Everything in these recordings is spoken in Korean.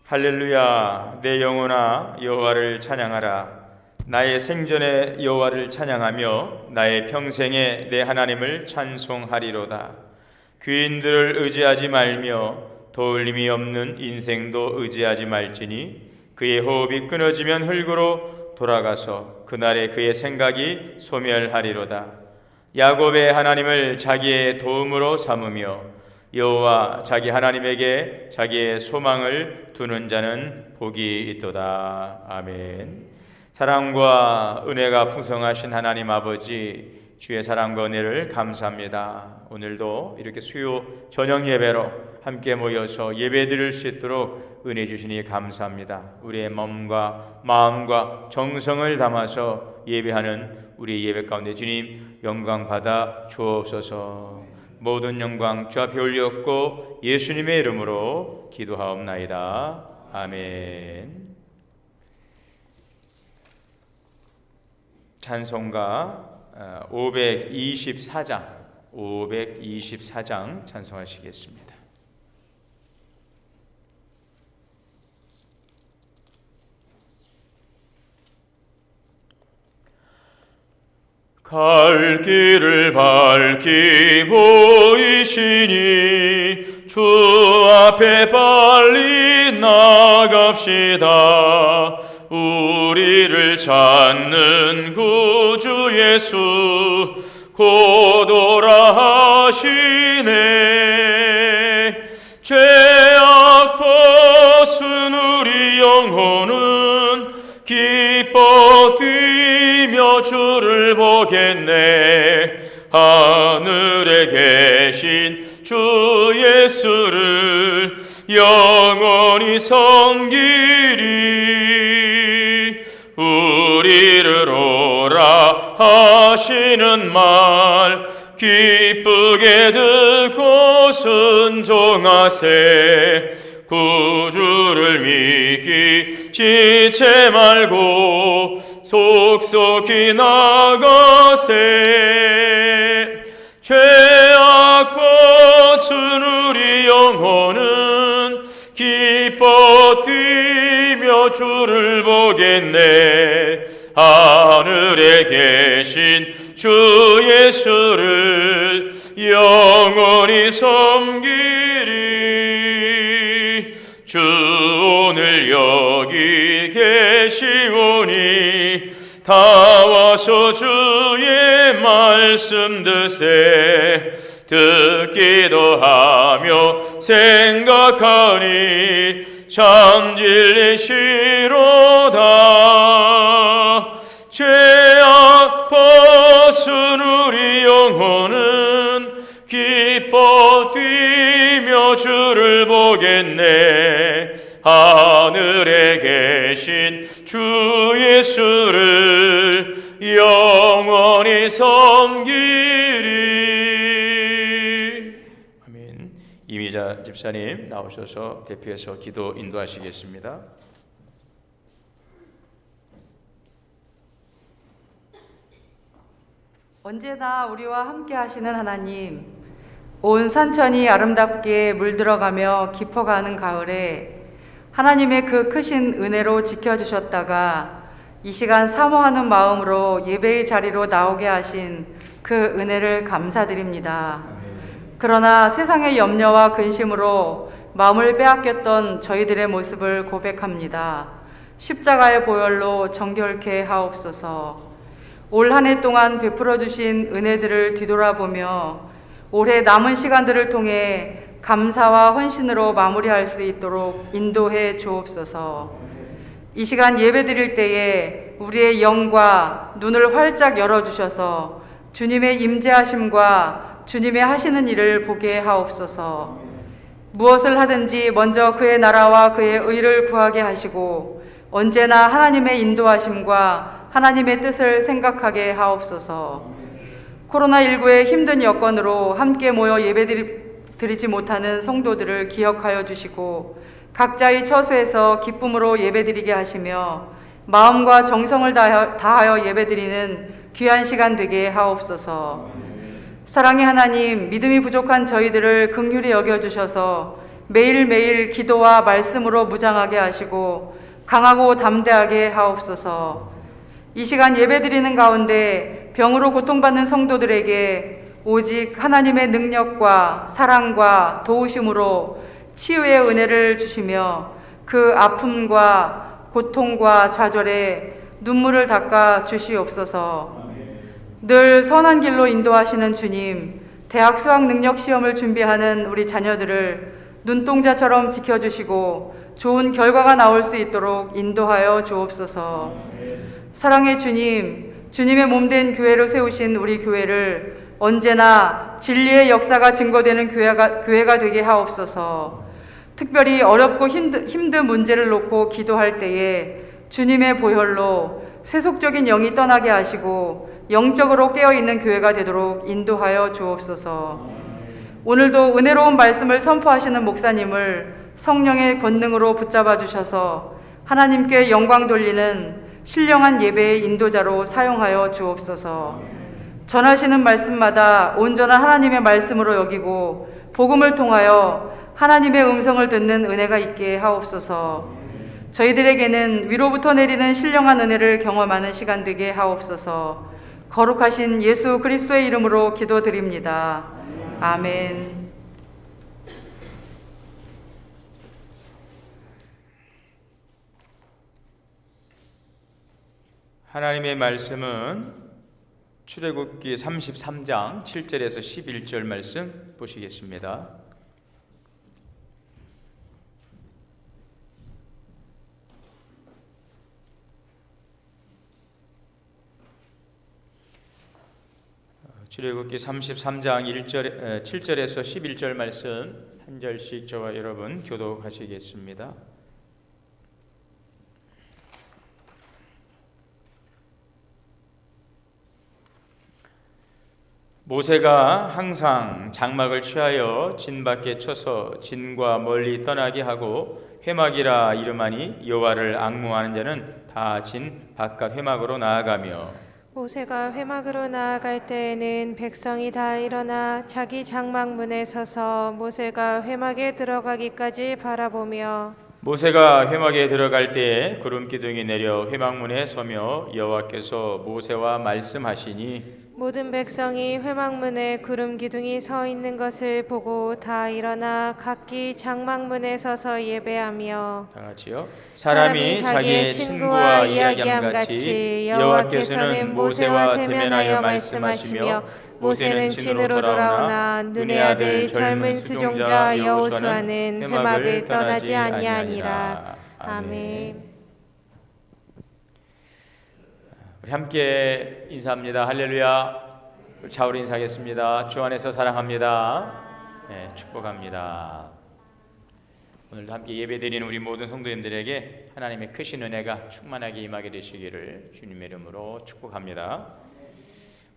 할렐루야. 내 영혼아 여호와를 찬양하라. 나의 생전에 여호와를 찬양하며 나의 평생에 내 하나님을 찬송하리로다. 귀인들을 의지하지 말며 도울림이 없는 인생도 의지하지 말지니 그의 호흡이 끊어지면 흙으로 돌아가서 그날에 그의 생각이 소멸하리로다. 야곱의 하나님을 자기의 도움으로 삼으며 여호와 자기 하나님에게 자기의 소망을 두는 자는 복이 있도다. 아멘. 사랑과 은혜가 풍성하신 하나님 아버지, 주의 사랑과 은혜를 감사합니다. 오늘도 이렇게 수요 저녁 예배로 함께 모여서 예배 드릴 수 있도록 은혜 주시니 감사합니다. 우리의 몸과 마음과 정성을 담아서 예배하는 우리 예배 가운데 주님 영광 받아 주옵소서. 모든 영광 주 앞에 올렸고 예수님의 이름으로 기도하옵나이다. 아멘. 찬송가 524장 찬송하시겠습니다. 갈 길을 밝히 보이시니 주 앞에 빨리 나갑시다. 우리를 찾는 구주 예수 곧 오라 하시네. 죄악 벗은 우리 영혼은 기뻐 뛰며 주를 보겠네. 하늘에 계신 주 예수를 영원히 섬기리. 우리를 오라 하시는 말 기쁘게 듣고 순종하세. 구주를 믿기 지체 말고 속속히 나가세. 죄악 벗은 우리 영혼은 기뻐 뛰며 주를 보겠네. 하늘에 계신 주 예수를 영원히 섬기리. 주 오늘 여기 계시오니 다 와서 주의 말씀 드세. 듣기도 하며 생각하니 참 진리시로다. 죄악 벗은 우리 영혼은 기뻐 뛰며 주를 보겠네. 하늘에 계신 주 예수를 영원히 섬기리. 아멘. 이미자 집사님 나오셔서 대표해서 기도 인도하시겠습니다. 언제나 우리와 함께 하시는 하나님, 온 산천이 아름답게 물들어가며 깊어가는 가을에 하나님의 그 크신 은혜로 지켜주셨다가 이 시간 사모하는 마음으로 예배의 자리로 나오게 하신 그 은혜를 감사드립니다. 그러나 세상의 염려와 근심으로 마음을 빼앗겼던 저희들의 모습을 고백합니다. 십자가의 보혈로 정결케 하옵소서. 올 한 해 동안 베풀어 주신 은혜들을 뒤돌아보며 올해 남은 시간들을 통해 감사와 헌신으로 마무리할 수 있도록 인도해 주옵소서. 이 시간 예배 드릴 때에 우리의 영과 눈을 활짝 열어주셔서 주님의 임재하심과 주님의 하시는 일을 보게 하옵소서. 무엇을 하든지 먼저 그의 나라와 그의 의를 구하게 하시고 언제나 하나님의 인도하심과 하나님의 뜻을 생각하게 하옵소서. 코로나19의 힘든 여건으로 함께 모여 예배드리지 못하는 성도들을 기억하여 주시고 각자의 처소에서 기쁨으로 예배드리게 하시며 마음과 정성을 다하여 예배드리는 귀한 시간 되게 하옵소서. 사랑의 하나님, 믿음이 부족한 저희들을 긍휼히 여겨주셔서 매일매일 기도와 말씀으로 무장하게 하시고 강하고 담대하게 하옵소서. 이 시간 예배드리는 가운데 병으로 고통받는 성도들에게 오직 하나님의 능력과 사랑과 도우심으로 치유의 은혜를 주시며 그 아픔과 고통과 좌절에 눈물을 닦아 주시옵소서. 늘 선한 길로 인도하시는 주님, 대학 수학 능력 시험을 준비하는 우리 자녀들을 눈동자처럼 지켜주시고 좋은 결과가 나올 수 있도록 인도하여 주옵소서. 사랑의 주님, 주님의 몸된 교회로 세우신 우리 교회를 언제나 진리의 역사가 증거되는 교회가 되게 하옵소서. 특별히 어렵고 힘든 문제를 놓고 기도할 때에 주님의 보혈로 세속적인 영이 떠나게 하시고 영적으로 깨어있는 교회가 되도록 인도하여 주옵소서. 오늘도 은혜로운 말씀을 선포하시는 목사님을 성령의 권능으로 붙잡아 주셔서 하나님께 영광 돌리는 신령한 예배의 인도자로 사용하여 주옵소서. 전하시는 말씀마다 온전한 하나님의 말씀으로 여기고 복음을 통하여 하나님의 음성을 듣는 은혜가 있게 하옵소서. 저희들에게는 위로부터 내리는 신령한 은혜를 경험하는 시간 되게 하옵소서. 거룩하신 예수 그리스도의 이름으로 기도드립니다. 아멘. 하나님의 말씀은 출애굽기 33장 7절에서 11절 말씀 보시겠습니다. 출애굽기 33장 7절에서 11절 말씀 한 절씩 저와 여러분 교독하시겠습니다. 모세가 항상 장막을 취하여 진 밖에 쳐서 진과 멀리 떠나게 하고 회막이라 이름하니 여호와를 앙무하는 자는 다 진 바깥 회막으로 나아가며 모세가 회막으로 나아갈 때에는 백성이 다 일어나 자기 장막문에 서서 모세가 회막에 들어가기까지 바라보며 모세가 회막에 들어갈 때에 구름 기둥이 내려 회막문에 서며 여호와께서 모세와 말씀하시니 모든 백성이 회막문에 구름 기둥이 서 있는 것을 보고 다 일어나 각기 장막문에 서서 예배하며 다 같이요. 사람이 자기의 친구와 이야기함 같이 여호와께서는 모세와 대면하여 말씀하시며 모세는 진으로 돌아오나 눈의 아들 젊은 수종자 여호수아는 회막을 떠나지 아니하니라. 아멘. 우리 함께 인사합니다. 할렐루야. 좌우로 인사하겠습니다. 주 안에서 사랑합니다. 네, 축복합니다. 오늘도 함께 예배드리는 우리 모든 성도님들에게 하나님의 크신 은혜가 충만하게 임하게 되시기를 주님의 이름으로 축복합니다.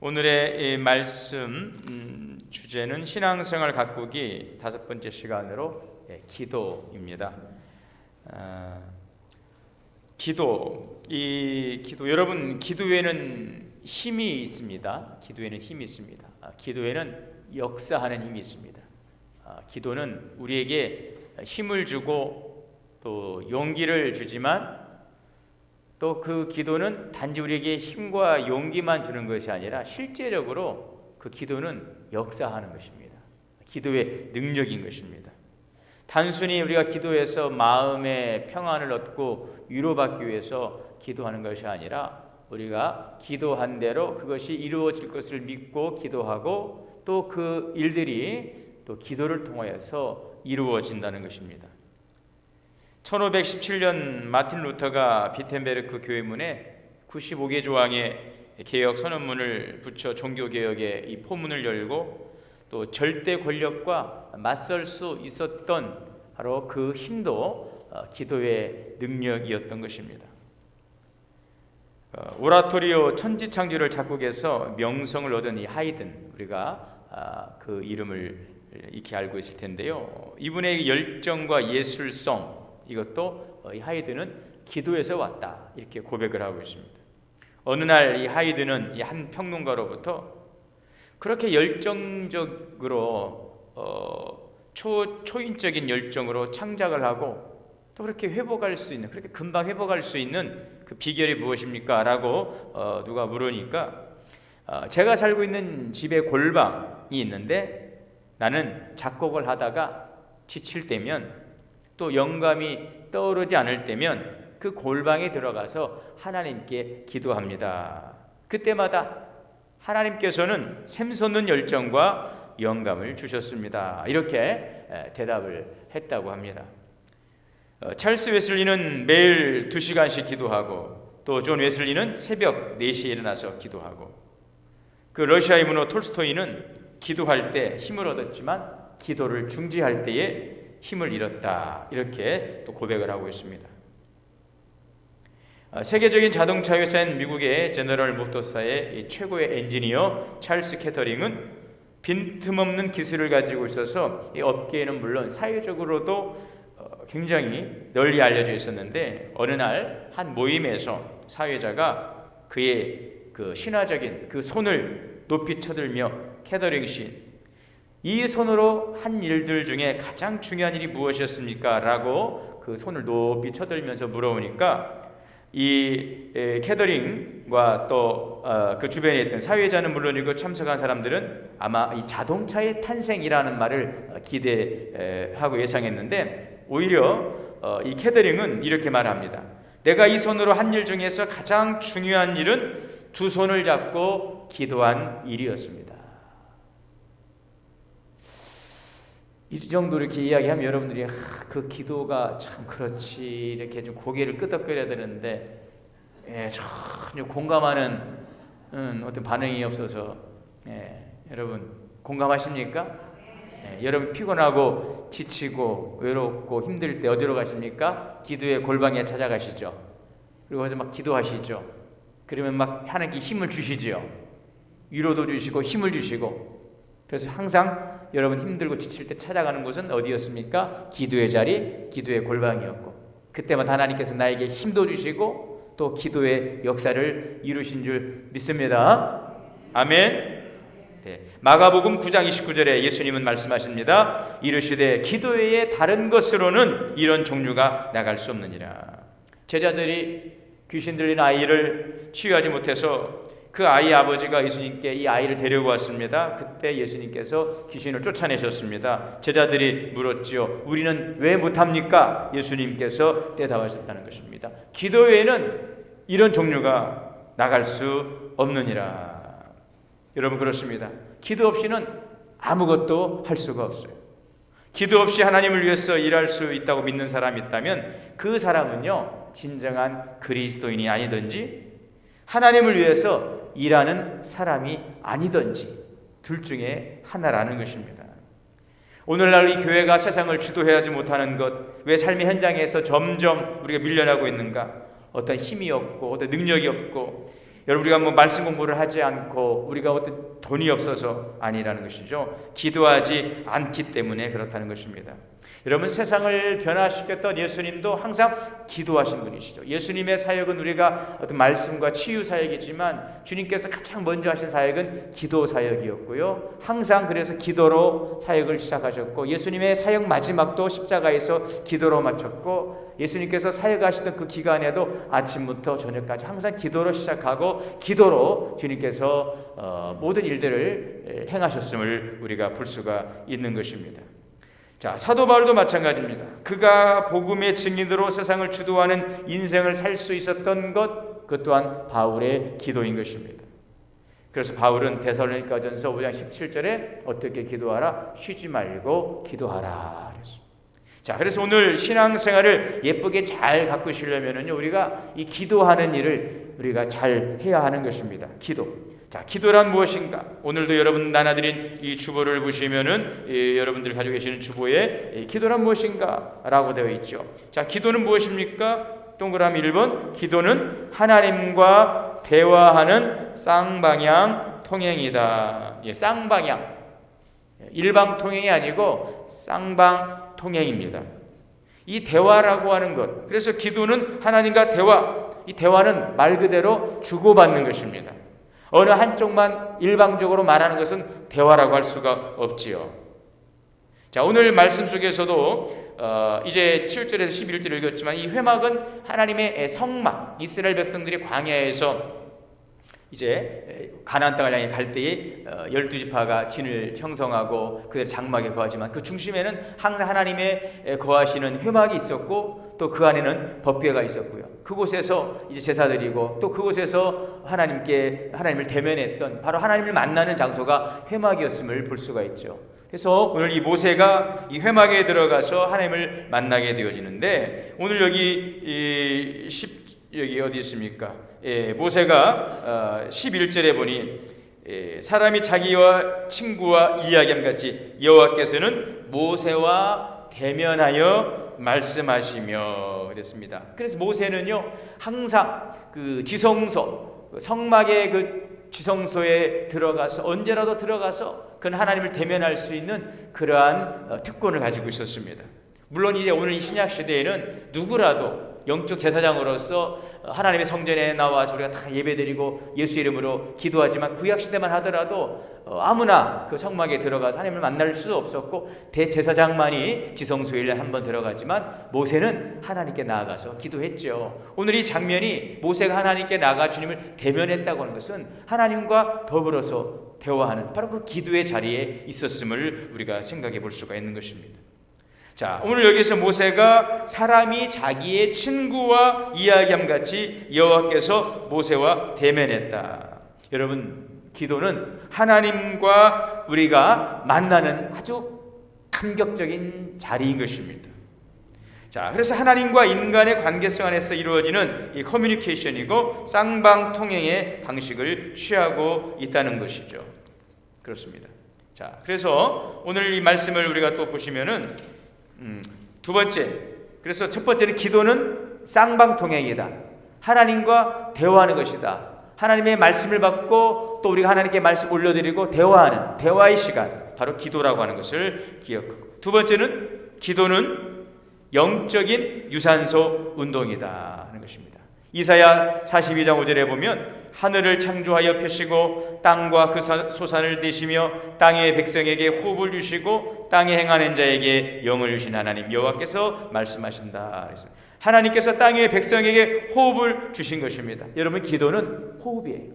오늘의 이 말씀 주제는 신앙생활 가꾸기 5번째 시간으로 기도입니다. 기도 여러분, 기도에는 힘이 있습니다. 기도에는 힘이 있습니다. 기도에는 역사하는 힘이 있습니다. 기도는 우리에게 힘을 주고 또 용기를 주지만 또 그 기도는 단지 우리에게 힘과 용기만 주는 것이 아니라 실제적으로 그 기도는 역사하는 것입니다. 기도의 능력인 것입니다. 단순히 우리가 기도해서 마음의 평안을 얻고 위로받기 위해서 기도하는 것이 아니라 우리가 기도한 대로 그것이 이루어질 것을 믿고 기도하고 또 그 일들이 또 기도를 통하여서 이루어진다는 것입니다. 1517년 마틴 루터가 비텐베르크 교회문에 95개 조항의 개혁 선언문을 붙여 종교개혁의 이 포문을 열고 또 절대 권력과 맞설 수 있었던 바로 그 힘도 기도의 능력이었던 것입니다. 오라토리오 천지창조를 작곡해서 명성을 얻은 이 하이든, 우리가 그 이름을 익히 알고 있을 텐데요. 이분의 열정과 예술성, 이것도 이 하이든은 기도에서 왔다 이렇게 고백을 하고 있습니다. 어느 날 이 하이든은 이 한 평론가로부터 그렇게 열정적으로 초인적인 열정으로 창작을 하고 또 그렇게 회복할 수 있는, 그렇게 금방 회복할 수 있는 그 비결이 무엇입니까? 라고 누가 물으니까 제가 살고 있는 집에 골방이 있는데 나는 작곡을 하다가 지칠 때면 또 영감이 떠오르지 않을 때면 그 골방에 들어가서 하나님께 기도합니다. 그때마다 하나님께서는 샘솟는 열정과 영감을 주셨습니다. 이렇게 대답을 했다고 합니다. 찰스 웨슬리는 매일 2시간씩 기도하고 또 존 웨슬리는 새벽 4시에 일어나서 기도하고 그 러시아의 문호 톨스토이는 기도할 때 힘을 얻었지만 기도를 중지할 때에 힘을 잃었다. 이렇게 또 고백을 하고 있습니다. 세계적인 자동차 회사인 미국의 제너럴 모터스의 최고의 엔지니어 찰스 캐터링은 빈틈없는 기술을 가지고 있어서 이 업계에는 물론 사회적으로도 굉장히 널리 알려져 있었는데 어느 날 한 모임에서 사회자가 그의 그 신화적인 그 손을 높이 쳐들며 캐터링 씨, 이 손으로 한 일들 중에 가장 중요한 일이 무엇이었습니까? 라고 그 손을 높이 쳐들면서 물어보니까 이 캐터링과 또 그 주변에 있던 사회자는 물론이고 참석한 사람들은 아마 이 자동차의 탄생이라는 말을 기대하고 예상했는데 오히려 이 캐터링은 이렇게 말합니다. 내가 이 손으로 한 일 중에서 가장 중요한 일은 2손을 잡고 기도한 일이었습니다. 이 정도로 이렇게 이야기하면 여러분들이 그 기도가 참 그렇지 이렇게 좀 고개를 끄덕거려야 되는데 전혀 공감하는 어떤 반응이 없어서 여러분 공감하십니까? 여러분 피곤하고 지치고 외롭고 힘들 때 어디로 가십니까? 기도의 골방에 찾아가시죠. 그리고 거기서 막 기도하시죠. 그러면 막 하나님께 힘을 주시죠. 위로도 주시고 힘을 주시고. 그래서 항상 여러분 힘들고 지칠 때 찾아가는 곳은 어디였습니까? 기도의 자리, 기도의 골방이었고 그때마다 하나님께서 나에게 힘도 주시고 또 기도의 역사를 이루신 줄 믿습니다. 아멘. 네. 마가복음 9장 29절에 예수님은 말씀하십니다. 이르시되 기도 외에 다른 것으로는 이런 종류가 나갈 수 없느니라. 제자들이 귀신 들린 아이를 치유하지 못해서 그 아이의 아버지가 예수님께 이 아이를 데리고 왔습니다. 그때 예수님께서 귀신을 쫓아내셨습니다. 제자들이 물었지요. 우리는 왜 못합니까? 예수님께서 대답하셨다는 것입니다. 기도 외에는 이런 종류가 나갈 수 없느니라. 여러분 그렇습니다. 기도 없이는 아무것도 할 수가 없어요. 기도 없이 하나님을 위해서 일할 수 있다고 믿는 사람이 있다면 그 사람은요 진정한 그리스도인이 아니든지 하나님을 위해서 일하는 사람이 아니든지 둘 중에 하나라는 것입니다. 오늘날 이 교회가 세상을 주도해야지 못하는 것, 왜 삶의 현장에서 점점 우리가 밀려나고 있는가? 어떤 힘이 없고 어떤 능력이 없고 여러분 우리가 뭐 말씀 공부를 하지 않고 우리가 어떤 돈이 없어서 아니라는 것이죠. 기도하지 않기 때문에 그렇다는 것입니다. 여러분 세상을 변화시켰던 예수님도 항상 기도하신 분이시죠. 예수님의 사역은 우리가 어떤 말씀과 치유 사역이지만 주님께서 가장 먼저 하신 사역은 기도 사역이었고요. 항상 그래서 기도로 사역을 시작하셨고 예수님의 사역 마지막도 십자가에서 기도로 마쳤고 예수님께서 사역하시던 그 기간에도 아침부터 저녁까지 항상 기도로 시작하고 기도로 주님께서 모든 일들을 행하셨음을 우리가 볼 수가 있는 것입니다. 자, 사도 바울도 마찬가지입니다. 그가 복음의 증인으로 세상을 주도하는 인생을 살 수 있었던 것, 그 또한 바울의 기도인 것입니다. 그래서 바울은 데살로니가전서 5장 17절에 어떻게 기도하라? 쉬지 말고 기도하라 그랬습니다. 자, 그래서 오늘 신앙생활을 예쁘게 잘 가꾸시려면은요, 우리가 이 기도하는 일을 우리가 잘 해야 하는 것입니다. 기도. 자, 기도란 무엇인가? 오늘도 여러분 나눠드린 이 주보를 보시면은 여러분들이 가지고 계시는 주보에 기도란 무엇인가? 라고 되어 있죠. 자, 기도는 무엇입니까? 동그라미 1번. 기도는 하나님과 대화하는 쌍방향 통행이다. 예, 쌍방향. 일방 통행이 아니고 쌍방 통행입니다. 이 대화라고 하는 것. 그래서 기도는 하나님과 대화. 이 대화는 말 그대로 주고받는 것입니다. 어느 한쪽만 일방적으로 말하는 것은 대화라고 할 수가 없지요. 자, 오늘 말씀 속에서도 이제 7절에서 11절을 읽었지만 이 회막은 하나님의 성막, 이스라엘 백성들이 광야에서 이제 가나안 땅을 향해 갈 때에 12지파가 진을 형성하고 그들 장막에 거하지만 그 중심에는 항상 하나님의 거하시는 회막이 있었고 또 그 안에는 법궤가 있었고요. 그곳에서 이제 제사드리고 또 그곳에서 하나님을 대면했던 바로 하나님을 만나는 장소가 회막이었음을 볼 수가 있죠. 그래서 오늘 이 모세가 이 회막에 들어가서 하나님을 만나게 되어지는데 오늘 여기 여기 어디 있습니까? 모세가 11절에 보니 사람이 자기와 친구와 이야기함 같이 여호와께서는 모세와 대면하여 말씀하시며 그랬습니다. 그래서 모세는요 항상 그 지성소 성막의 그 지성소에 들어가서 언제라도 들어가서 그는 하나님을 대면할 수 있는 그러한 특권을 가지고 있었습니다. 물론 이제 오늘 이 신약 시대에는 누구라도 영적 제사장으로서 하나님의 성전에 나와서 우리가 다 예배드리고 예수 이름으로 기도하지만 구약 시대만 하더라도 아무나 그 성막에 들어가서 하나님을 만날 수 없었고 대제사장만이 지성소에 1년에 한 번 들어가지만 모세는 하나님께 나아가서 기도했죠. 오늘 이 장면이 모세가 하나님께 나아가 주님을 대면했다고 하는 것은 하나님과 더불어서 대화하는 바로 그 기도의 자리에 있었음을 우리가 생각해 볼 수가 있는 것입니다. 자, 오늘 여기서 모세가 사람이 자기의 친구와 이야기함 같이 여호와께서 모세와 대면했다. 여러분, 기도는 하나님과 우리가 만나는 아주 감격적인 자리인 것입니다. 자, 그래서 하나님과 인간의 관계성 안에서 이루어지는 이 커뮤니케이션이고 쌍방통행의 방식을 취하고 있다는 것이죠. 그렇습니다. 자, 그래서 오늘 이 말씀을 우리가 또 보시면은 두 번째, 그래서 첫 번째는 기도는 쌍방통행이다. 하나님과 대화하는 것이다. 하나님의 말씀을 받고 또 우리가 하나님께 말씀 올려드리고 대화하는 대화의 시간, 바로 기도라고 하는 것을 기억하고, 두 번째는 기도는 영적인 유산소 운동이다 하는 것입니다. 이사야 42장 5절에 보면 하늘을 창조하여 펴시고 땅과 그 소산을 내시며 땅의 백성에게 호흡을 주시고 땅에 행하는 자에게 영을 주신 하나님 여호와께서 말씀하신다 그랬어요. 하나님께서 땅의 백성에게 호흡을 주신 것입니다. 여러분, 기도는 호흡이에요.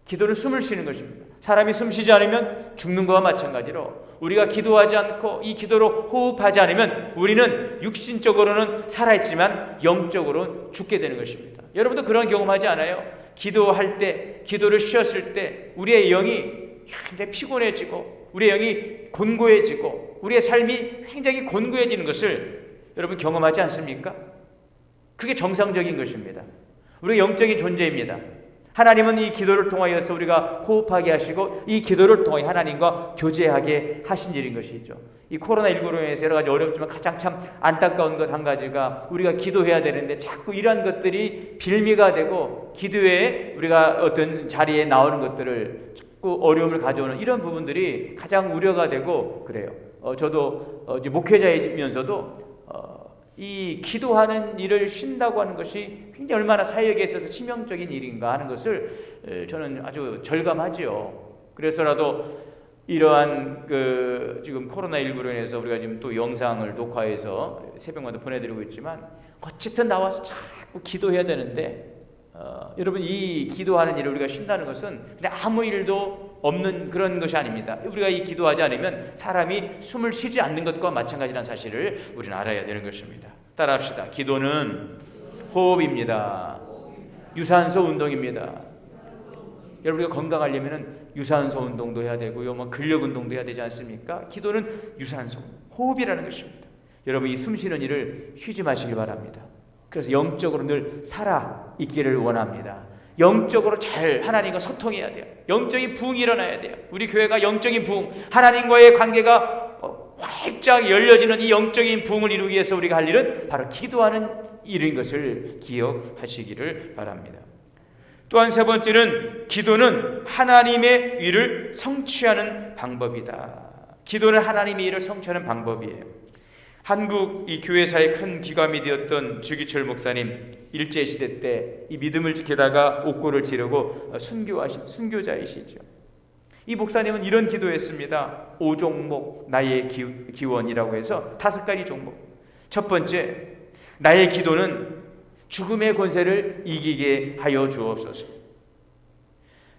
기도는 숨을 쉬는 것입니다. 사람이 숨 쉬지 않으면 죽는 것과 마찬가지로 우리가 기도하지 않고 이 기도로 호흡하지 않으면 우리는 육신적으로는 살아있지만 영적으로는 죽게 되는 것입니다. 여러분도 그런 경험하지 않아요? 기도할 때, 기도를 쉬었을 때 우리의 영이 굉장히 피곤해지고 우리의 영이 곤고해지고 우리의 삶이 굉장히 곤고해지는 것을 여러분 경험하지 않습니까? 그게 정상적인 것입니다. 우리가 영적인 존재입니다. 하나님은 이 기도를 통하여서 우리가 호흡하게 하시고 이 기도를 통해 하나님과 교제하게 하신 일인 것이죠. 이 코로나19로 인해서 여러 가지 어렵지만 가장 참 안타까운 것 한 가지가 우리가 기도해야 되는데 자꾸 이러한 것들이 빌미가 되고 기도에 우리가 어떤 자리에 나오는 것들을 자꾸 어려움을 가져오는 이런 부분들이 가장 우려가 되고 그래요. 저도 이제 목회자이면서도 이 기도하는 일을 쉰다고 하는 것이 굉장히 얼마나 사역에 있어서 치명적인 일인가 하는 것을 저는 아주 절감하지요. 그래서라도 이러한 지금 코로나19로 인해서 우리가 지금 또 영상을 녹화해서 새벽마다 보내드리고 있지만 어쨌든 나와서 자꾸 기도해야 되는데 여러분, 이 기도하는 일을 우리가 쉰다는 것은 그냥 아무 일도 없는 그런 것이 아닙니다. 우리가 이 기도하지 않으면 사람이 숨을 쉬지 않는 것과 마찬가지라는 사실을 우리는 알아야 되는 것입니다. 따라합시다. 기도는 호흡입니다. 유산소 운동입니다. 여러분, 우리가 건강하려면 유산소 운동도 해야 되고요, 근력 운동도 해야 되지 않습니까? 기도는 유산소, 호흡이라는 것입니다. 여러분, 이 숨 쉬는 일을 쉬지 마시길 바랍니다. 그래서 영적으로 늘 살아 있기를 원합니다. 영적으로 잘 하나님과 소통해야 돼요. 영적인 부흥이 일어나야 돼요. 우리 교회가 영적인 부흥, 하나님과의 관계가 활짝 열려지는 이 영적인 부흥을 이루기 위해서 우리가 할 일은 바로 기도하는 일인 것을 기억하시기를 바랍니다. 또한 세 번째는 기도는 하나님의 일을 성취하는 방법이다. 기도는 하나님의 일을 성취하는 방법이에요. 한국 이 교회사의 큰 기감이 되었던 주기철 목사님, 일제시대 때 이 믿음을 지키다가 옥고를 지르고 순교자이시죠. 이 목사님은 이런 기도했습니다. 5종목 나의 기원이라고 해서 5가지 종목. 첫 번째, 나의 기도는 죽음의 권세를 이기게 하여 주옵소서.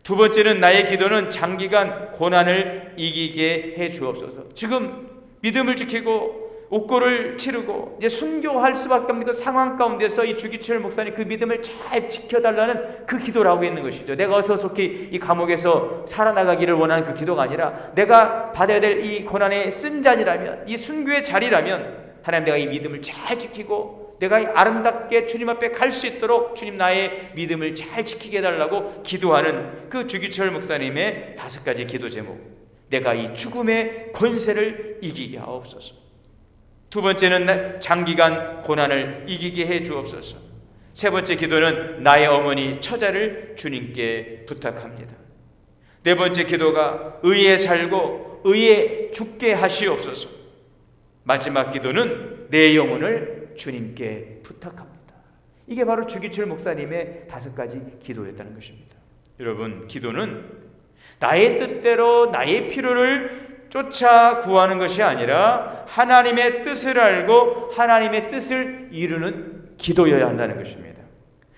두 번째는 나의 기도는 장기간 고난을 이기게 해 주옵소서. 지금 믿음을 지키고 옥고를 치르고 이제 순교할 수밖에 없는 그 상황 가운데서 이 주기철 목사님 그 믿음을 잘 지켜달라는 그 기도를 하고 있는 것이죠. 내가 어서 속히 이 감옥에서 살아나가기를 원하는 그 기도가 아니라 내가 받아야 될 이 고난의 쓴잔이라면, 이 순교의 자리라면 하나님, 내가 이 믿음을 잘 지키고 내가 아름답게 주님 앞에 갈 수 있도록 주님 나의 믿음을 잘 지키게 해달라고 기도하는 그 주기철 목사님의 5가지 기도 제목. 내가 이 죽음의 권세를 이기게 하옵소서. 두 번째는 장기간 고난을 이기게 해 주옵소서. 세 번째 기도는 나의 어머니 처자를 주님께 부탁합니다. 네 번째 기도가 의에 살고 의에 죽게 하시옵소서. 마지막 기도는 내 영혼을 주님께 부탁합니다. 이게 바로 주기철 목사님의 5가지 기도였다는 것입니다. 여러분, 기도는 나의 뜻대로 나의 필요를 쫓아 구하는 것이 아니라 하나님의 뜻을 알고 하나님의 뜻을 이루는 기도여야 한다는 것입니다.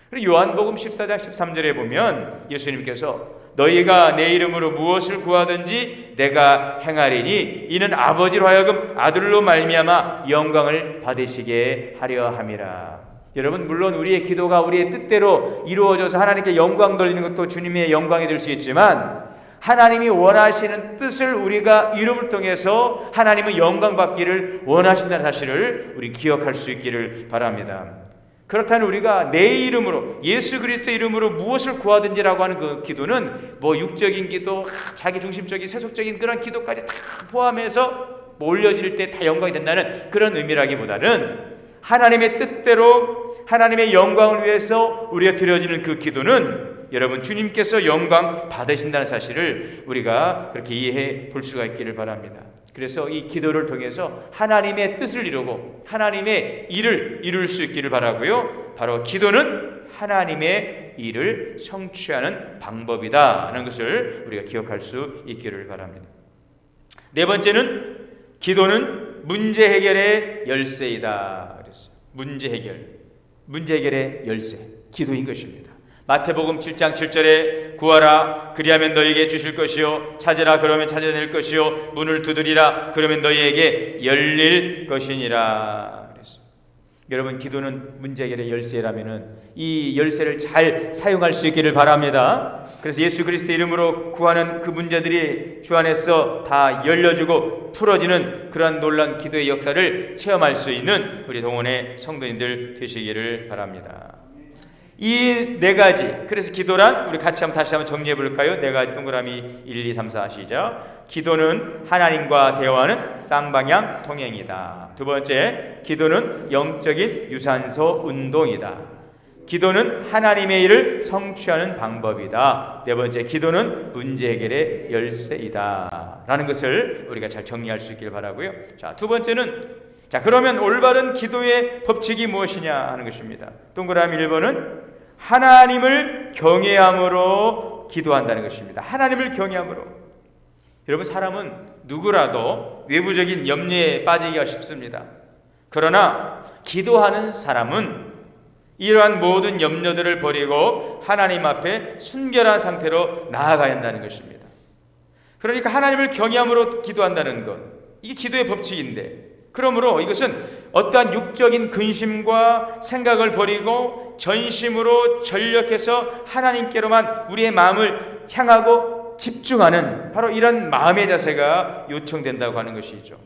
그리고 요한복음 14장 13절에 보면 예수님께서 너희가 내 이름으로 무엇을 구하든지 내가 행하리니 이는 아버지로 하여금 아들로 말미암아 영광을 받으시게 하려 함이라. 여러분, 물론 우리의 기도가 우리의 뜻대로 이루어져서 하나님께 영광 돌리는 것도 주님의 영광이 될 수 있지만 하나님이 원하시는 뜻을 우리가 이름을 통해서 하나님의 영광 받기를 원하신다는 사실을 우리 기억할 수 있기를 바랍니다. 그렇다면 우리가 내 이름으로, 예수 그리스도 이름으로 무엇을 구하든지라고 하는 그 기도는 뭐 육적인 기도, 자기 중심적인 세속적인 그런 기도까지 다 포함해서 올려질 때 다 영광이 된다는 그런 의미라기보다는 하나님의 뜻대로 하나님의 영광을 위해서 우리가 드려지는 그 기도는 여러분, 주님께서 영광 받으신다는 사실을 우리가 그렇게 이해해 볼 수가 있기를 바랍니다. 그래서 이 기도를 통해서 하나님의 뜻을 이루고 하나님의 일을 이룰 수 있기를 바라고요. 바로 기도는 하나님의 일을 성취하는 방법이다라는 것을 우리가 기억할 수 있기를 바랍니다. 네 번째는 기도는 문제 해결의 열쇠이다 그랬어요. 문제 해결의 열쇠, 기도인 것입니다. 마태복음 7장 7절에 구하라 그리하면 너희에게 주실 것이요 찾으라 그러면 찾아낼 것이요 문을 두드리라 그러면 너희에게 열릴 것이니라 그랬어요. 여러분, 기도는 문제 해결의 열쇠라면은 이 열쇠를 잘 사용할 수 있기를 바랍니다. 그래서 예수 그리스도 이름으로 구하는 그 문제들이 주 안에서 다 열려지고 풀어지는 그러한 놀라운 기도의 역사를 체험할 수 있는 우리 동원의 성도님들 되시기를 바랍니다. 이 4가지, 그래서 기도란 우리 같이 다시 한번 정리해 볼까요? 4가지 동그라미 1, 2, 3, 4 시작. 기도는 하나님과 대화하는 쌍방향 통행이다. 두 번째, 기도는 영적인 유산소 운동이다. 기도는 하나님의 일을 성취하는 방법이다. 네 번째, 기도는 문제 해결의 열쇠이다 라는 것을 우리가 잘 정리할 수 있기를 바라고요. 자, 두 번째는 그러면 올바른 기도의 법칙이 무엇이냐 하는 것입니다. 동그라미 1번은 하나님을 경외함으로 기도한다는 것입니다. 하나님을 경외함으로. 여러분, 사람은 누구라도 외부적인 염려에 빠지기가 쉽습니다. 그러나 기도하는 사람은 이러한 모든 염려들을 버리고 하나님 앞에 순결한 상태로 나아가야 한다는 것입니다. 그러니까 하나님을 경외함으로 기도한다는 것, 이게 기도의 법칙인데, 그러므로 이것은 어떠한 육적인 근심과 생각을 버리고 전심으로 전력해서 하나님께로만 우리의 마음을 향하고 집중하는 바로 이런 마음의 자세가 요청된다고 하는 것이죠.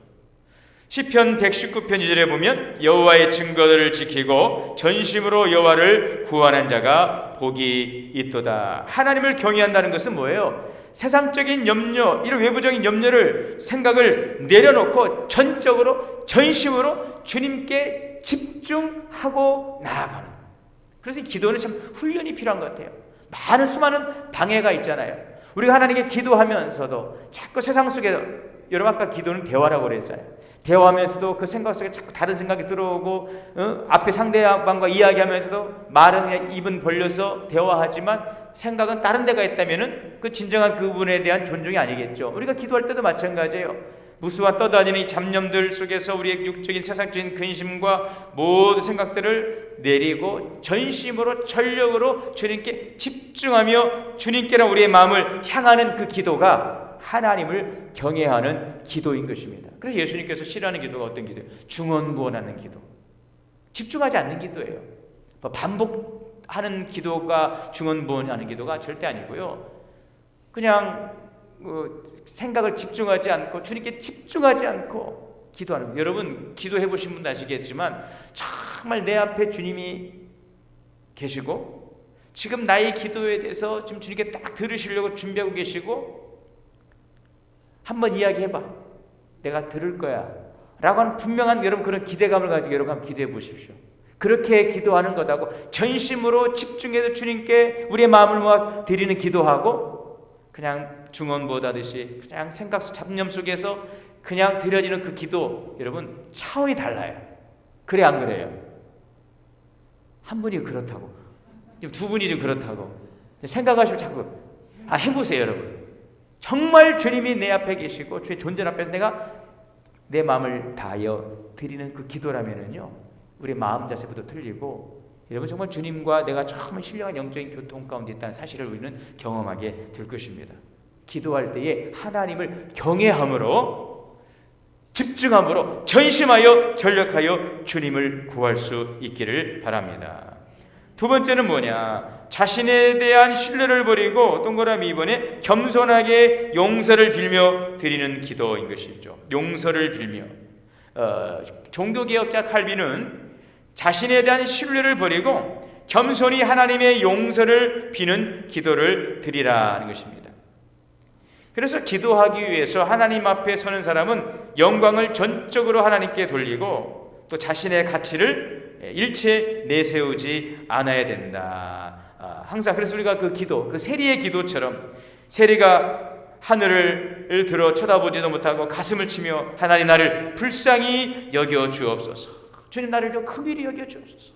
시편 119편 2절에 보면 여호와의 증거들을 지키고 전심으로 여호와를 구하는 자가 복이 있도다. 하나님을 경외한다는 것은 뭐예요? 세상적인 염려, 이런 외부적인 염려를, 생각을 내려놓고 전적으로, 전심으로 주님께 집중하고 나아가는. 그래서 이 기도는 참 훈련이 필요한 것 같아요. 많은 수많은 방해가 있잖아요. 우리가 하나님께 기도하면서도 자꾸 세상 속에, 여러분 아까 기도는 대화라고 그랬잖아요. 대화하면서도 그 생각 속에 자꾸 다른 생각이 들어오고 앞에 상대방과 이야기하면서도 말은 그냥 입은 벌려서 대화하지만 생각은 다른 데가 있다면은 그 진정한 그분에 대한 존중이 아니겠죠. 우리가 기도할 때도 마찬가지예요. 무수와 떠다니는 이 잡념들 속에서 우리의 육적인 세상적인 근심과 모든 생각들을 내리고 전심으로 전력으로 주님께 집중하며 주님께랑 우리의 마음을 향하는 그 기도가 하나님을 경외하는 기도인 것입니다. 그래서 예수님께서 싫어하는 기도가 어떤 기도예요? 중언부언하는 기도, 집중하지 않는 기도예요. 반복하는 기도가 중언부언하는 기도가 절대 아니고요. 그냥 생각을 집중하지 않고 주님께 집중하지 않고 기도하는 거예요. 여러분 기도해 보신 분도 아시겠지만 정말 내 앞에 주님이 계시고 지금 나의 기도에 대해서 지금 주님께 딱 들으시려고 준비하고 계시고 한번 이야기해봐, 내가 들을 거야 라고 하는 분명한 여러분 그런 기대감을 가지고 여러분 한번 기도해 보십시오. 그렇게 기도하는 것하고 전심으로 집중해서 주님께 우리의 마음을 모아 드리는 기도하고 그냥 중언부언하듯이 그냥 생각 속 잡념 속에서 그냥 드려지는 그 기도, 여러분 차원이 달라요. 그래 안 그래요? 한 분이 그렇다고, 두 분이 좀 그렇다고 생각하시면 자꾸 해보세요. 여러분 정말 주님이 내 앞에 계시고 주의 존재 앞에서 내가 내 마음을 다하여 드리는 그 기도라면은요, 우리 마음 자세부터 틀리고 여러분 정말 주님과 내가 정말 신령한 영적인 교통 가운데 있다는 사실을 우리는 경험하게 될 것입니다. 기도할 때에 하나님을 경외함으로 집중함으로 전심하여 전력하여 주님을 구할 수 있기를 바랍니다. 두 번째는 뭐냐? 자신에 대한 신뢰를 버리고 동그라미 2번에 겸손하게 용서를 빌며 드리는 기도인 것이죠. 용서를 빌며 종교개혁자 칼빈은 자신에 대한 신뢰를 버리고 겸손히 하나님의 용서를 비는 기도를 드리라는 것입니다. 그래서 기도하기 위해서 하나님 앞에 서는 사람은 영광을 전적으로 하나님께 돌리고 또 자신의 가치를 일체 내세우지 않아야 된다. 항상 그래서 우리가 그 기도, 그 세리의 기도처럼 세리가 하늘을 들어 쳐다보지도 못하고 가슴을 치며 하나님 나를 불쌍히 여겨 주옵소서, 주님 나를 좀 긍휼히 여겨 주옵소서,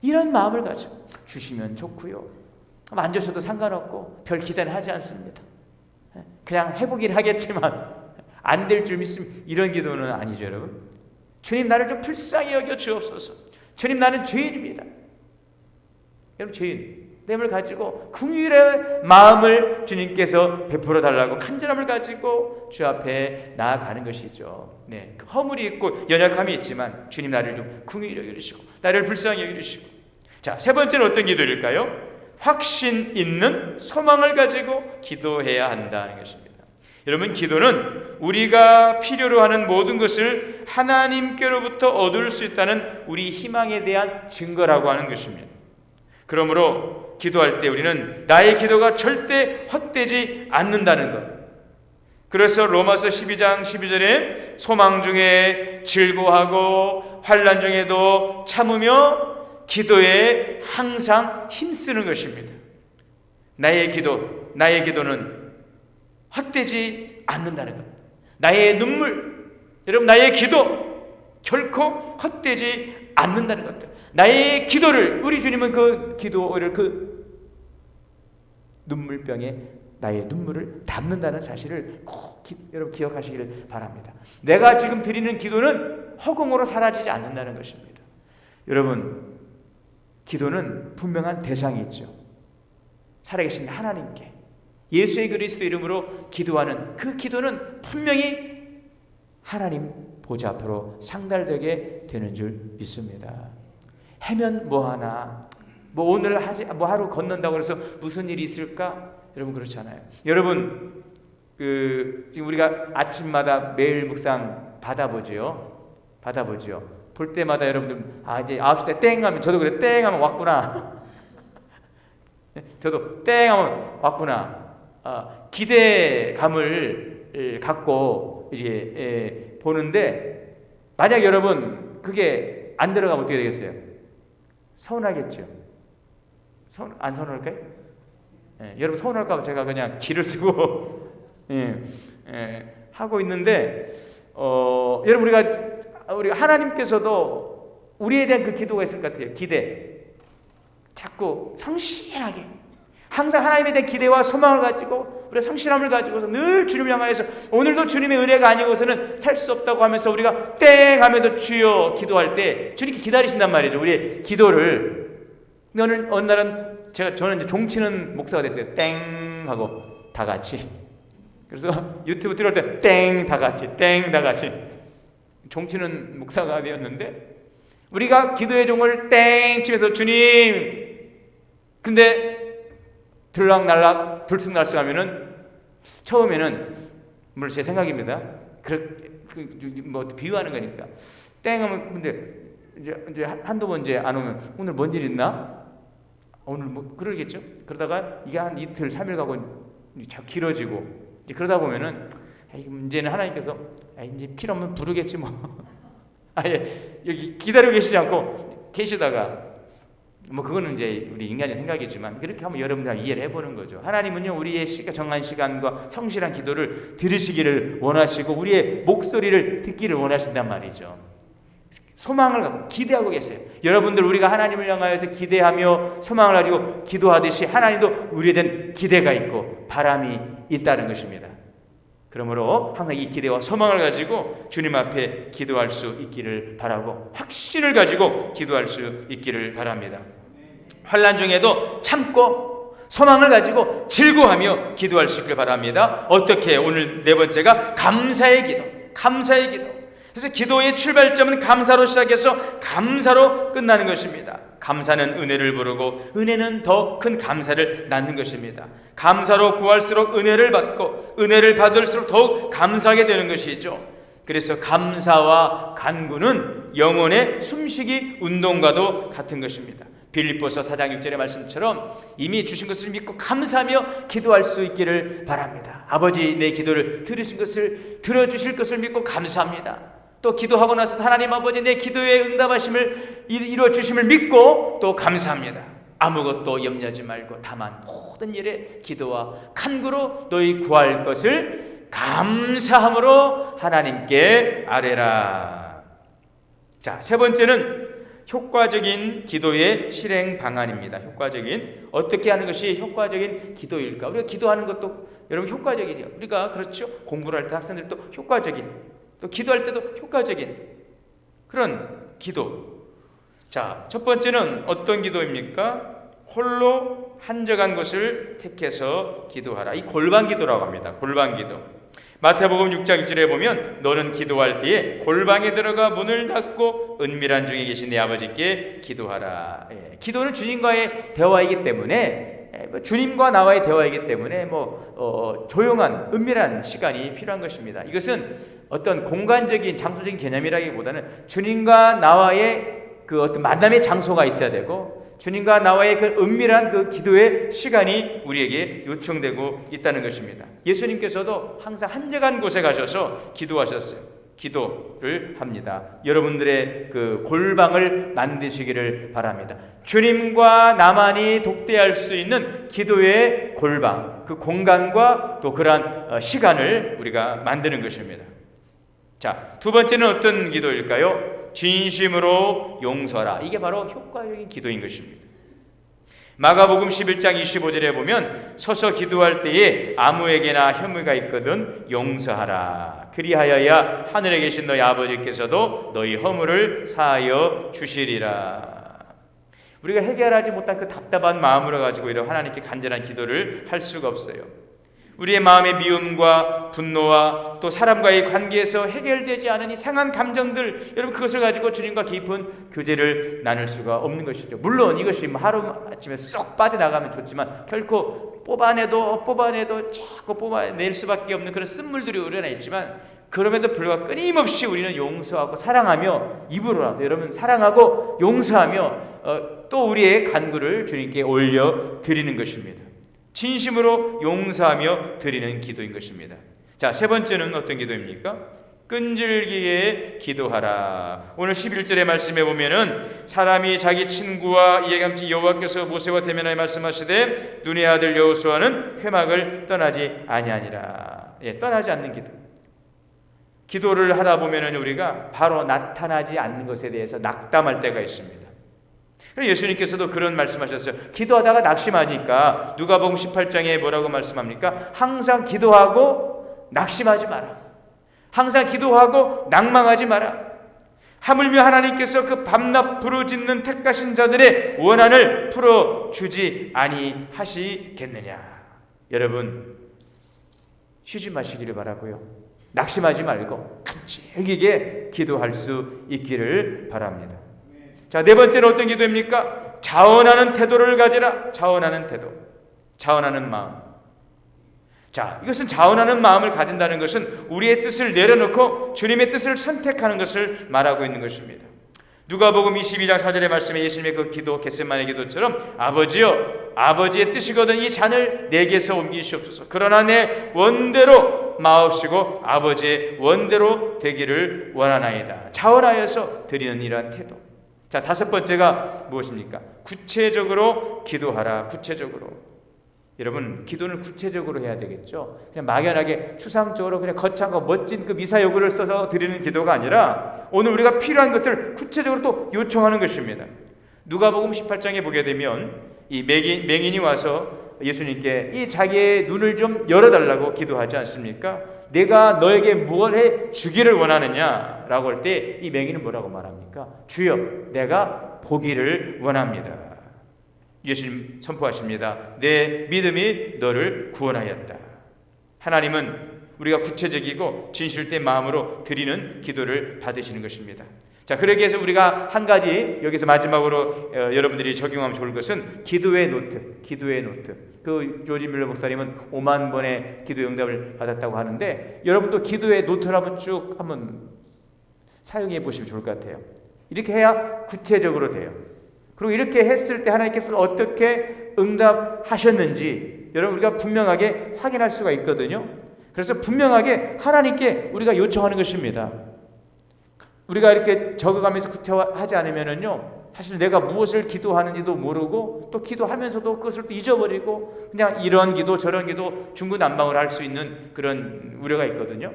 이런 마음을 가지고 주시면 좋고요. 만져서도 상관없고 별 기대는 하지 않습니다. 그냥 해보긴 하겠지만 안 될 줄 믿습니다. 이런 기도는 아니죠. 여러분 주님 나를 좀 불쌍히 여겨 주옵소서, 주님 나는 죄인입니다. 여러분 죄인 됨을 가지고 긍휼의 마음을 주님께서 베풀어 달라고 간절함을 가지고 주 앞에 나아가는 것이죠. 네, 허물이 있고 연약함이 있지만 주님 나를 좀 긍휼히 여기시고 나를 불쌍히 여기시고. 자, 세 번째는 어떤 기도일까요? 확신 있는 소망을 가지고 기도해야 한다는 것입니다. 여러분 기도는 우리가 필요로 하는 모든 것을 하나님께로부터 얻을 수 있다는 우리 희망에 대한 증거라고 하는 것입니다. 그러므로 기도할 때 우리는 나의 기도가 절대 헛되지 않는다는 것. 그래서 로마서 12장 12절에 소망 중에 즐거워하고 환난 중에도 참으며 기도에 항상 힘쓰는 것입니다. 나의 기도는 헛되지 않는다는 것. 나의 눈물, 여러분 나의 기도 결코 헛되지 않는다는 것들. 나의 기도를 우리 주님은 그 기도를 그 눈물병에 나의 눈물을 담는다는 사실을 꼭 여러분 기억하시기를 바랍니다. 내가 지금 드리는 기도는 허공으로 사라지지 않는다는 것입니다. 여러분 기도는 분명한 대상이 있죠. 살아계신 하나님께 예수의 그리스도 이름으로 기도하는 그 기도는 분명히 하나님 보좌 앞으로 상달되게 되는 줄 믿습니다. 해면 뭐하나, 오늘 하루 건넌다고 해서 무슨 일이 있을까? 여러분 그렇잖아요. 여러분 지금 우리가 아침마다 매일 묵상 받아보죠. 볼 때마다 여러분들 이제 9시 때 땡 하면 저도 그래, 땡 하면 왔구나. 저도 땡 하면 왔구나. 기대감을 갖고 이제 보는데 만약 여러분 그게 안 들어가면 어떻게 되겠어요? 서운하겠죠. 안 서운할까요? 여러분 서운할까 봐 제가 그냥 기를 쓰고 하고 있는데 여러분 우리가 하나님께서도 우리에 대한 그 기도가 있을 것 같아요. 기대. 자꾸 성실하게 항상 하나님에 대한 기대와 소망을 가지고 우리가 성실함을 가지고서 늘 주님을 향하여서 오늘도 주님의 은혜가 아니고서는 살 수 없다고 하면서 우리가 땡 하면서 주여 기도할 때 주님께 기다리신단 말이죠. 우리의 기도를. 근데 어느 날은 저는 이제 종치는 목사가 됐어요. 땡 하고 다 같이. 그래서 유튜브 들어올 때 땡 다 같이, 땡 다 같이 종치는 목사가 되었는데, 우리가 기도의 종을 땡 치면서 주님, 근데 들락날락 들쑥날쑥하면은 처음에는 물론 제 생각입니다. 뭐 비유하는 거니까 땡하면, 근데 이제 한두 번 이제 안 오면 오늘 뭔 일 있나? 오늘 뭐 그러겠죠. 그러다가 이게 한 이틀 3일 가고 자 길어지고 이제 그러다 보면은 이제는 하나님께서 이제 필요 없으면 부르겠지 뭐. 아예 여기 기다리고 계시지 않고 계시다가 뭐 그거는 이제 우리 인간의 생각이지만 그렇게 한번 여러분들 이해를 해보는 거죠. 하나님은요 우리의 정한 시간과 성실한 기도를 들으시기를 원하시고 우리의 목소리를 듣기를 원하신단 말이죠. 소망을 갖고 기대하고 계세요. 여러분들, 우리가 하나님을 향하여서 기대하며 소망을 가지고 기도하듯이 하나님도 우리에 대한 기대가 있고 바람이 있다는 것입니다. 그러므로 항상 이 기대와 소망을 가지고 주님 앞에 기도할 수 있기를 바라고 확신을 가지고 기도할 수 있기를 바랍니다. 환난 중에도 참고 소망을 가지고 즐거워하며 기도할 수 있기를 바랍니다. 어떻게? 오늘 네 번째가 감사의 기도. 감사의 기도. 그래서 기도의 출발점은 감사로 시작해서 감사로 끝나는 것입니다. 감사는 은혜를 부르고 은혜는 더 큰 감사를 낳는 것입니다. 감사로 구할수록 은혜를 받고 은혜를 받을수록 더욱 감사하게 되는 것이죠. 그래서 감사와 간구는 영혼의 숨쉬기 운동과도 같은 것입니다. 빌립보서 4장 6절의 말씀처럼 이미 주신 것을 믿고 감사하며 기도할 수 있기를 바랍니다. 아버지, 내 기도를 들어주실 것을 믿고 감사합니다. 또 기도하고 나서 하나님 아버지, 내 기도에 응답하심을 이루어 주심을 믿고 또 감사합니다. 아무것도 염려하지 말고 다만 모든 일에 기도와 간구로 너희 구할 것을 감사함으로 하나님께 아뢰라. 자, 세 번째는 효과적인 기도의 실행 방안입니다. 효과적인, 어떻게 하는 것이 효과적인 기도일까? 우리가 기도하는 것도 여러분 효과적이죠. 우리가 그렇죠. 공부를 할 때 학생들도 효과적인, 또 기도할 때도 효과적인 그런 기도. 자, 첫 번째는 어떤 기도입니까? 홀로 한적한 곳을 택해서 기도하라. 이 골방 기도라고 합니다. 골방 기도. 마태복음 6장 6절에 보면 너는 기도할 때에 골방에 들어가 문을 닫고 은밀한 중에 계신 내 아버지께 기도하라. 기도는 주님과의 대화이기 때문에, 주님과 나와의 대화이기 때문에 조용한 은밀한 시간이 필요한 것입니다. 이것은 어떤 공간적인 장소적인 개념이라기보다는 주님과 나와의 그 어떤 만남의 장소가 있어야 되고 주님과 나와의 그 은밀한 그 기도의 시간이 우리에게 요청되고 있다는 것입니다. 예수님께서도 항상 한적한 곳에 가셔서 기도하셨어요. 기도를 합니다. 여러분들의 그 골방을 만드시기를 바랍니다. 주님과 나만이 독대할 수 있는 기도의 골방, 그 공간과 또 그러한 시간을 우리가 만드는 것입니다. 자, 두 번째는 어떤 기도일까요? 진심으로 용서하라. 이게 바로 효과적인 기도인 것입니다. 마가복음 11장 25절에 보면 서서 기도할 때에 아무에게나 혐의가 있거든 용서하라. 그리하여야 하늘에 계신 너희 아버지께서도 너희 허물을 사하여 주시리라. 우리가 해결하지 못한 그 답답한 마음으로 가지고 이런 하나님께 간절한 기도를 할 수가 없어요. 우리의 마음의 미움과 분노와 또 사람과의 관계에서 해결되지 않은 이 상한 감정들, 여러분 그것을 가지고 주님과 깊은 교제를 나눌 수가 없는 것이죠. 물론 이것이 하루아침에 쏙 빠져나가면 좋지만 결코 뽑아내도 자꾸 뽑아낼 수밖에 없는 그런 쓴물들이 우려나 있지만, 그럼에도 불구하고 끊임없이 우리는 용서하고 사랑하며, 입으로라도 여러분 사랑하고 용서하며 또 우리의 간구를 주님께 올려드리는 것입니다. 진심으로 용서하며 드리는 기도인 것입니다. 자, 세 번째는 어떤 기도입니까? 끈질기게 기도하라. 오늘 11절의 말씀에 보면은 사람이 자기 친구와 이해감치 여호와께서 모세와 대면하여 말씀하시되 눈의 아들 여호수아는 회막을 떠나지 아니하니라. 떠나지 않는 기도. 기도를 하다 보면은 우리가 바로 나타나지 않는 것에 대해서 낙담할 때가 있습니다. 예수님께서도 그런 말씀하셨어요. 기도하다가 낙심하니까 누가복음 18장에 뭐라고 말씀합니까? 항상 기도하고 낙심하지 마라. 항상 기도하고 낭망하지 마라. 하물며 하나님께서 그 밤낮 부르짖는 택하신 자들의 원한을 풀어주지 아니하시겠느냐. 여러분, 쉬지 마시기를 바라고요. 낙심하지 말고 간절하게 기도할 수 있기를 바랍니다. 자, 네 번째는 어떤 기도입니까? 자원하는 태도를 가지라. 자원하는 태도, 자원하는 마음. 자, 이것은 자원하는 마음을 가진다는 것은 우리의 뜻을 내려놓고 주님의 뜻을 선택하는 것을 말하고 있는 것입니다. 누가복음 22장 4절의 말씀에 예수님의 그 기도, 겟세마네 기도처럼 아버지여, 아버지의 뜻이거든 이 잔을 내게서 옮기시옵소서. 그러나 내 원대로 마옵시고 아버지의 원대로 되기를 원하나이다. 자원하여서 드리는 이러한 태도. 자, 다섯 번째가 무엇입니까? 구체적으로 기도하라. 구체적으로. 여러분, 기도는 구체적으로 해야 되겠죠. 그냥 막연하게 추상적으로 그냥 거창하고 멋진 그 미사 요구를 써서 드리는 기도가 아니라 오늘 우리가 필요한 것들을 구체적으로 또 요청하는 것입니다. 누가복음 18장에 보게 되면 이 맹인이 와서 예수님께 이 자기의 눈을 좀 열어달라고 기도하지 않습니까? 내가 너에게 뭘 해 주기를 원하느냐라고 할 때 이 맹인은 뭐라고 말합니까? 주여, 내가 보기를 원합니다. 예수님 선포하십니다. 내 믿음이 너를 구원하였다. 하나님은 우리가 구체적이고 진실된 마음으로 드리는 기도를 받으시는 것입니다. 자, 그러기 위해서 우리가 한 가지 여기서 마지막으로 여러분들이 적용하면 좋을 것은 기도의 노트. 기도의 노트. 그 조지 밀러 목사님은 5만 번의 기도 응답을 받았다고 하는데 여러분도 기도의 노트를 한번 쭉 한번 사용해 보시면 좋을 것 같아요. 이렇게 해야 구체적으로 돼요. 그리고 이렇게 했을 때 하나님께서 어떻게 응답하셨는지 여러분 우리가 분명하게 확인할 수가 있거든요. 그래서 분명하게 하나님께 우리가 요청하는 것입니다. 우리가 이렇게 적어가면서 구체화하지 않으면은요, 사실 내가 무엇을 기도하는지도 모르고 또 기도하면서도 그것을 또 잊어버리고 그냥 이런 기도 저런 기도 중구난방을 할 수 있는 그런 우려가 있거든요.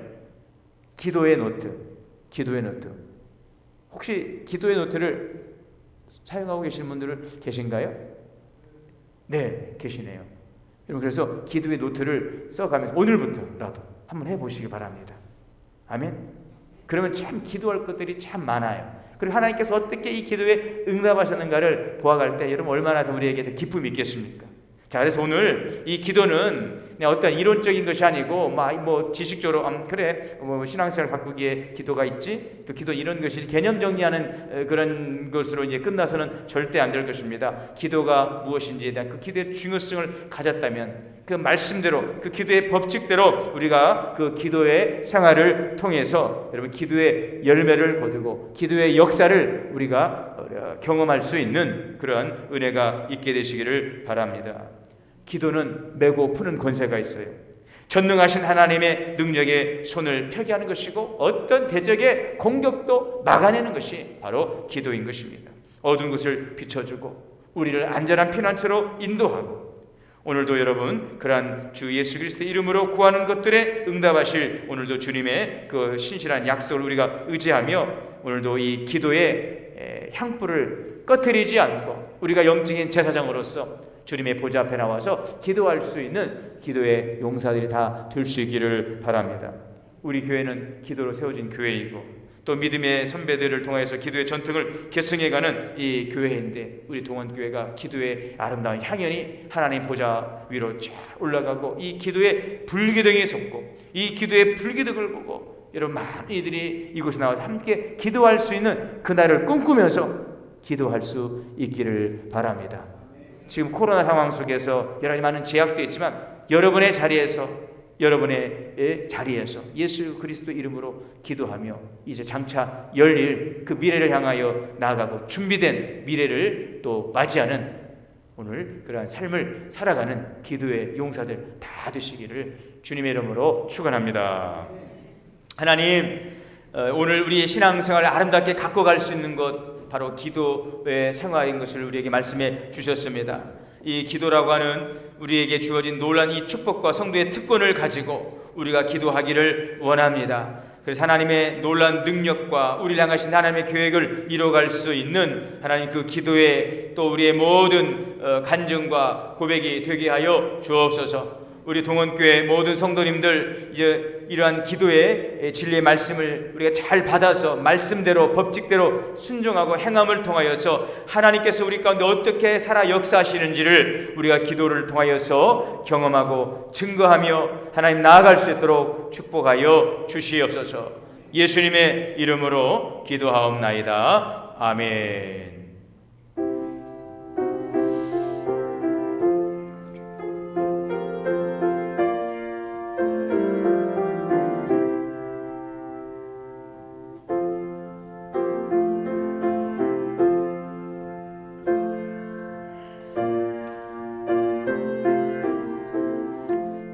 기도의 노트, 기도의 노트. 혹시 기도의 노트를 사용하고 계시는 분들은 계신가요? 네, 계시네요. 여러분, 그래서 기도의 노트를 써가면서 오늘부터라도 한번 해보시기 바랍니다. 아멘. 그러면 참 기도할 것들이 참 많아요. 그리고 하나님께서 어떻게 이 기도에 응답하셨는가를 보아갈 때 여러분 얼마나 우리에게 기쁨이 있겠습니까? 자, 그래서 오늘 이 기도는 그냥 어떤 이론적인 것이 아니고 뭐 지식적으로 그래 뭐 신앙생활 바꾸기에 기도가 있지 또 기도 이런 것이 개념 정리하는 그런 것으로 이제 끝나서는 절대 안 될 것입니다. 기도가 무엇인지에 대한 그 기도의 중요성을 가졌다면 그 말씀대로 그 기도의 법칙대로 우리가 그 기도의 생활을 통해서 여러분 기도의 열매를 거두고 기도의 역사를 우리가 경험할 수 있는 그러한 은혜가 있게 되시기를 바랍니다. 기도는 메고 푸는 권세가 있어요. 전능하신 하나님의 능력에 손을 펴게 하는 것이고 어떤 대적의 공격도 막아내는 것이 바로 기도인 것입니다. 어두운 것을 비춰주고 우리를 안전한 피난처로 인도하고 오늘도 여러분 그러한 주 예수 그리스도의 이름으로 구하는 것들에 응답하실 오늘도 주님의 그 신실한 약속을 우리가 의지하며 오늘도 이 기도의 향불을 꺼트리지 않고 우리가 영적인 제사장으로서 주님의 보좌 앞에 나와서 기도할 수 있는 기도의 용사들이 다 될 수 있기를 바랍니다. 우리 교회는 기도로 세워진 교회이고 또 믿음의 선배들을 통해서 기도의 전통을 계승해가는 이 교회인데 우리 동원교회가 기도의 아름다운 향연이 하나님 보좌 위로 쫙 올라가고 이 기도의 불기둥이 솟고 이 기도의 불기둥을 보고 여러분 많은 이들이 이곳에 나와서 함께 기도할 수 있는 그날을 꿈꾸면서 기도할 수 있기를 바랍니다. 지금 코로나 상황 속에서 여러 가지 많은 제약도 있지만 여러분의 자리에서 예수 그리스도 이름으로 기도하며 이제 장차 열릴 그 미래를 향하여 나아가고 준비된 미래를 또 맞이하는 오늘 그러한 삶을 살아가는 기도의 용사들 다 되시기를 주님의 이름으로 축원합니다. 하나님, 오늘 우리의 신앙생활을 아름답게 갖고 갈 수 있는 것 바로 기도의 생활인 것을 우리에게 말씀해 주셨습니다. 이 기도라고 하는 우리에게 주어진 놀라운 이 축복과 성도의 특권을 가지고 우리가 기도하기를 원합니다. 그래서 하나님의 놀라운 능력과 우리를 향하신 하나님의 계획을 이뤄갈 수 있는 하나님 그 기도에 또 우리의 모든 간증과 고백이 되게 하여 주옵소서. 우리 동원교회 모든 성도님들 이제 이러한 기도의 진리의 말씀을 우리가 잘 받아서 말씀대로 법칙대로 순종하고 행함을 통하여서 하나님께서 우리 가운데 어떻게 살아 역사하시는지를 우리가 기도를 통하여서 경험하고 증거하며 하나님 나아갈 수 있도록 축복하여 주시옵소서. 예수님의 이름으로 기도하옵나이다. 아멘.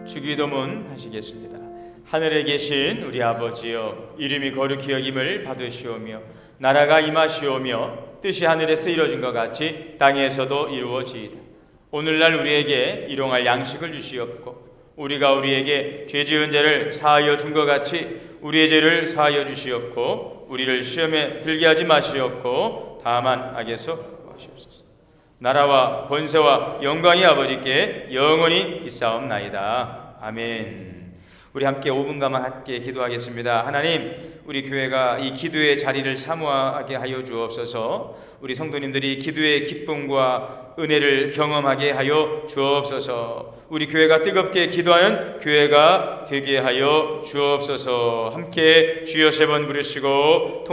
주기도문 하시겠습니다. 하늘에 계신 우리 아버지여, 이름이 거룩히 여김을 받으시오며 나라가 임하시오며 뜻이 하늘에서 이루어진 것 같이 땅에서도 이루어지이다. 오늘날 우리에게 일용할 양식을 주시옵고 우리가 우리에게 죄 지은 죄를 사하여 준 것 같이 우리의 죄를 사하여 주시옵고 우리를 시험에 들게 하지 마시옵고 다만 악에서 구하시옵소서. 나라와 권세와 영광이 아버지께 영원히 있사옵나이다. 아멘. 우리 함께 5분간 함께 기도하겠습니다. 하나님, 우리 교회가 이 기도의 자리를 사모하게 하여 주옵소서. 우리 성도님들이 기도의 기쁨과 은혜를 경험하게 하여 주옵소서. 우리 교회가 뜨겁게 기도하는 교회가 되게 하여 주옵소서. 함께 주여 3번 부르시고